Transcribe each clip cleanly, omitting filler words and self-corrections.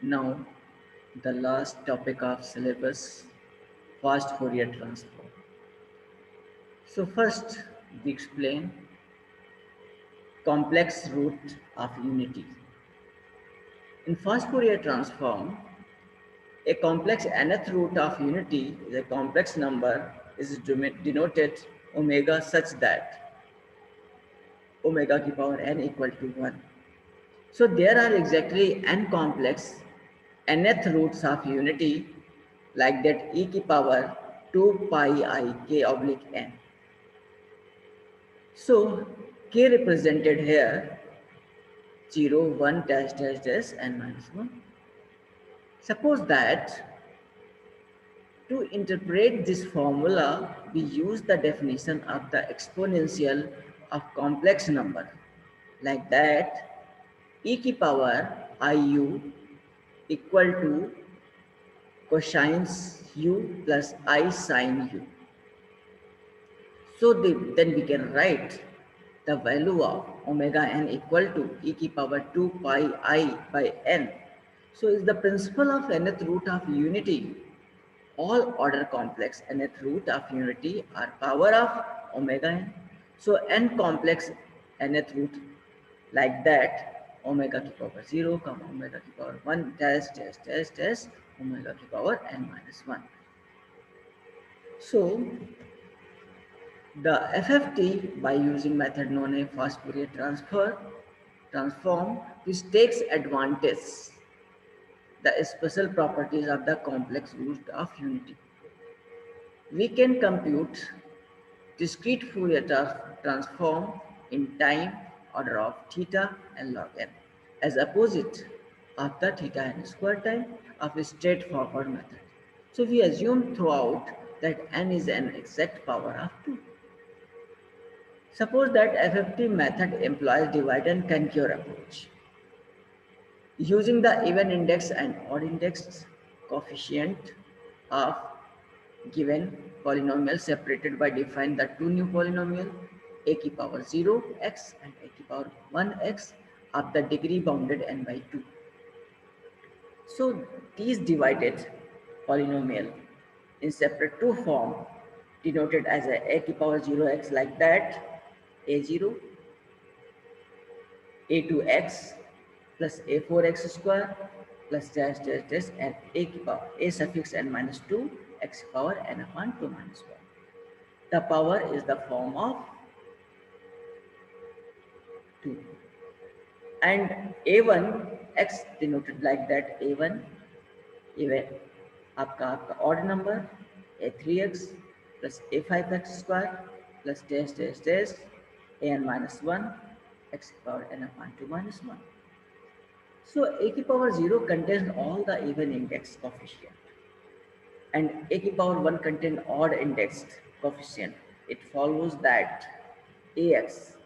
Now, the last topic of syllabus, fast Fourier transform. So first, we explain complex root of unity. In fast Fourier transform, a complex nth root of unity is a complex number is denoted omega such that omega की power n equal to 1. So there are exactly n complex nth roots of unity like that e की power 2 pi I k oblique n. So k represented here 0, 1, dash, dash, dash, n minus 1. Suppose that to interpret this formula, we use the definition of the exponential of complex number. Like that, e की power iu equal to cosine u plus I sin u. So then we can write the value of omega n equal to e की power 2 pi I by n. So is the principle of nth root of unity. All order complex nth root of unity are power of omega n. So n complex nth root like that omega की power 0, omega की power 1, dash, dash, dash, dash, omega की power n minus 1. So the FFT by using method known as fast Fourier transform which takes advantage the special properties of the complex root of unity. We can compute discrete Fourier transform in time order of theta and log n as opposite of the theta n square time of a straightforward method. So we assume throughout that n is an exact power of 2. Suppose that FFT method employs divide and conquer approach. Using the even index and odd index coefficient of given polynomial separated by define the two new polynomial a की power 0 x and a की power 1 x of the degree bounded n by 2. So these divided polynomial in separate two form denoted as a की power 0 x like that a0 a2x plus a4x square plus dash dash dash and a की power a suffix n minus 2 x power n upon 2 minus 1. The power is the form of 2 and a1 x denoted like that a1 even आपका odd number a3x plus a5x square plus dash dash dash an minus 1 x power n upon 2 minus 1. So a की power 0 contains all the even index coefficient and a की power 1 contains odd indexed coefficient. It follows that ax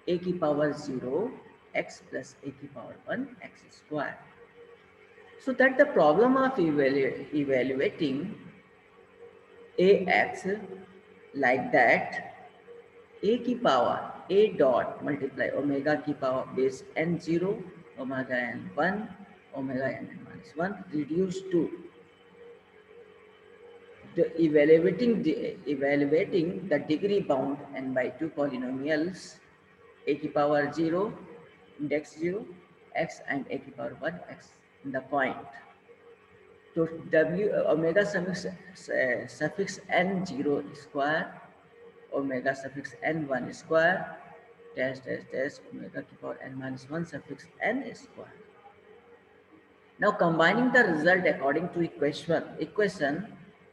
a की power 0 x plus a की power 1 x square. So that the problem of evaluating ax like that a की power a dot multiply omega की power base n0 omega n1 omega n minus 1 reduced to the evaluating the degree bound n by 2 polynomials a की power 0 index 0 x and a की power 1 x in the point. So w omega suffix n0 square omega suffix n1 square dash dash dash omega की power n minus 1 suffix n square. Now combining the result according to equation,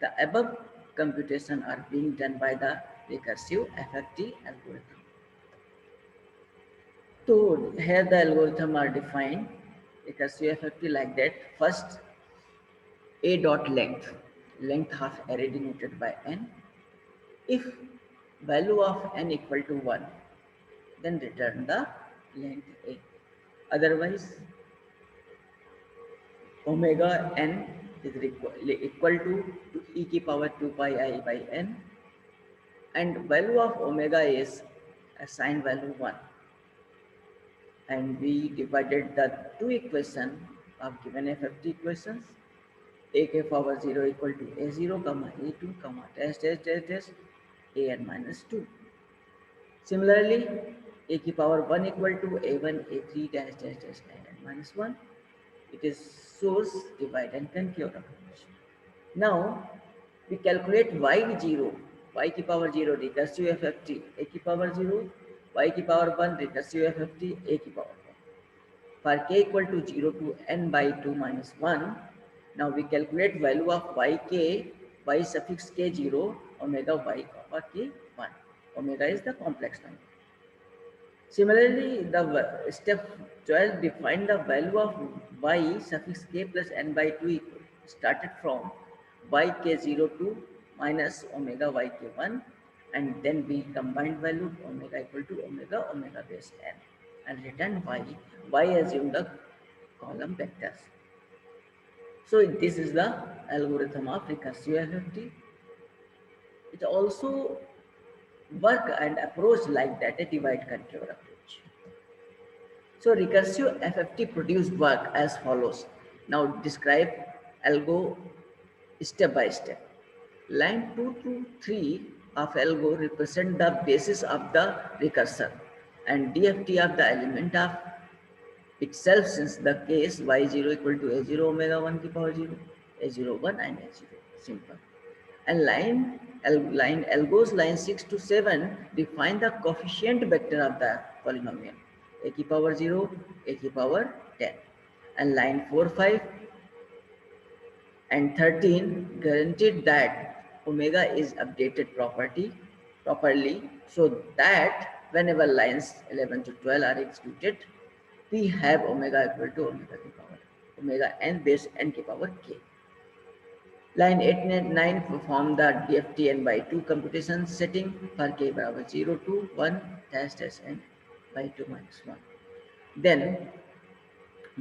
the above computation are being done by the recursive FFT algorithm. So here the algorithm are defined recursive FFT like that. First, a dot length of array denoted by n. If value of n equal to 1, then return the length a. Otherwise, omega n is equal to e की power 2 pi I by n and value of omega is assigned value 1 and we divided the two equation of given FFT equations. A k power 0 equal to A0 comma A2 comma dash dash dash dash an minus 2. Similarly, a ki power 1 equal to a1 a3 dash dash dash an minus 1. It is source divide and concur approach. Now we calculate y0, y ki power 0 recursive FFT, a ki power 0, y ki power 1 recursive FFT, a ki power 1. For k equal to 0 to n by 2 minus 1, now we calculate value of yk, y suffix k0, omega y comma k 1. Omega is the complex number. Similarly, the step 12 define the value of y suffix k plus n by 2 equal, started from yk0 to minus omega yk1, and then we combined value omega equal to omega base n, and return y assume the column vectors. So this is the algorithm of recursive FFT. It also work and approach like that, a divide contour approach. So recursive FFT produced work as follows. Now describe algo step by step. Line 2 to 3 of algo represent the basis of the recursion and DFT of the element of itself, since the case y0 equal to a0 omega 1 ki power 0, a0 1 and a0. Simple. And line algos line 6 to 7 define the coefficient vector of the polynomial, a ki power 0, a ki power 10. And line 4, 5 and 13 guaranteed that omega is updated properly, so that whenever lines 11 to 12 are executed, we have omega equal to omega ki power omega n base n ki power k. Line 8 and 9 perform the DFT n by 2 computation setting for k बराबर 0 to 1 dash dash n by 2 minus 1. Then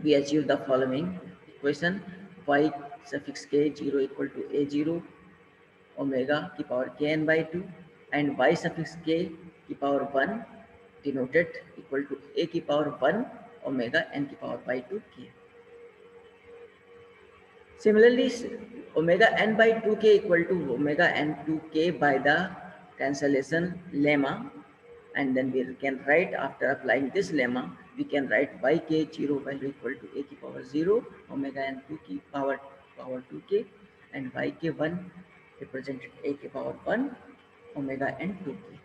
we achieve the following equation: y suffix k 0 equal to a0 omega ki power kn by 2, and y suffix k ki power 1 denoted equal to a ki power 1 omega n ki power by 2 k. Similarly, omega n by 2k equal to omega n 2k by the cancellation lemma, and then we can write, after applying this lemma, we can write yk0 value equal to a ki power 0 omega n 2 ki power 2k, and yk1 represented a ki power 1 omega n 2k.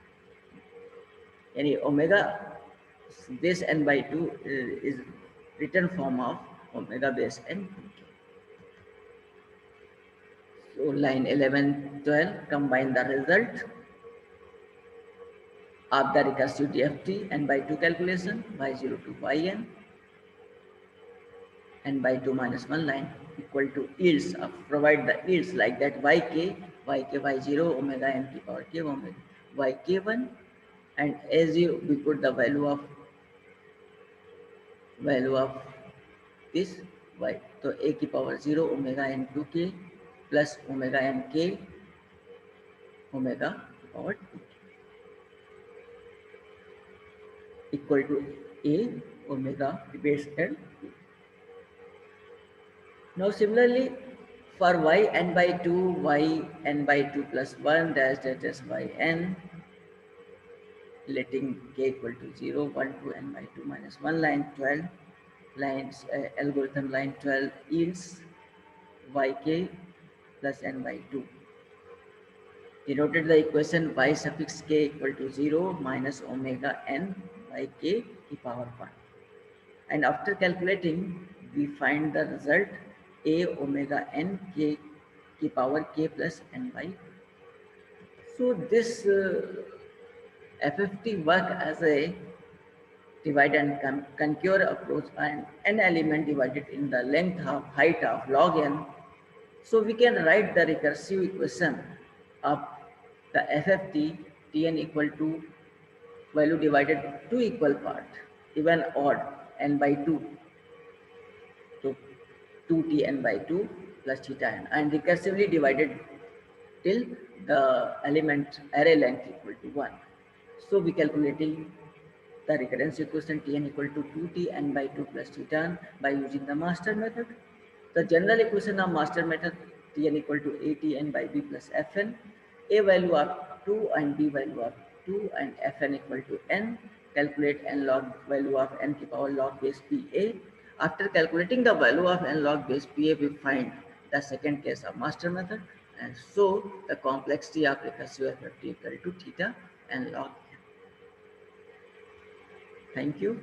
Yani omega base n by 2 is written form of omega base n 2k. So line 11, 12 combine the result of the recursive DFT n by 2 calculation y0 to yn n by 2 minus 1 line equal to yields of, provide the yields like that yk y0 omega n ki power k omega yk1, and a0 we put the value of this y, so a ki power 0 omega n 2k plus omega n k omega power 2 equal to a omega base n. Now similarly, for y n by 2, y n by 2 plus 1 dash dash dash y n, letting k equal to 0, 1 to n by 2 minus 1, line 12, lines algorithm line 12 yields yk plus n by 2. Denoted the equation y suffix k equal to 0 minus omega n by k ki power 1. And after calculating, we find the result a omega n k ki power k plus n by 2. So this FFT work as a divide and conquer approach, and n element divided in the length of height of log n. So we can write the recursive equation of the FFT Tn equal to value divided two equal part, even odd, n by 2. So 2Tn by 2 plus theta n, and recursively divided till the element array length equal to 1. So we calculating the recurrence equation Tn equal to 2t n by 2 plus theta by using the master method. The general equation of master method Tn equal to Atn by b plus Fn, a value of 2 and b value of 2 and Fn equal to n. Calculate n log value of n to power log base Pa. After calculating the value of n log base Pa, we find the second case of master method, and so the complexity of recursive FFT equal to theta n log n. Thank you.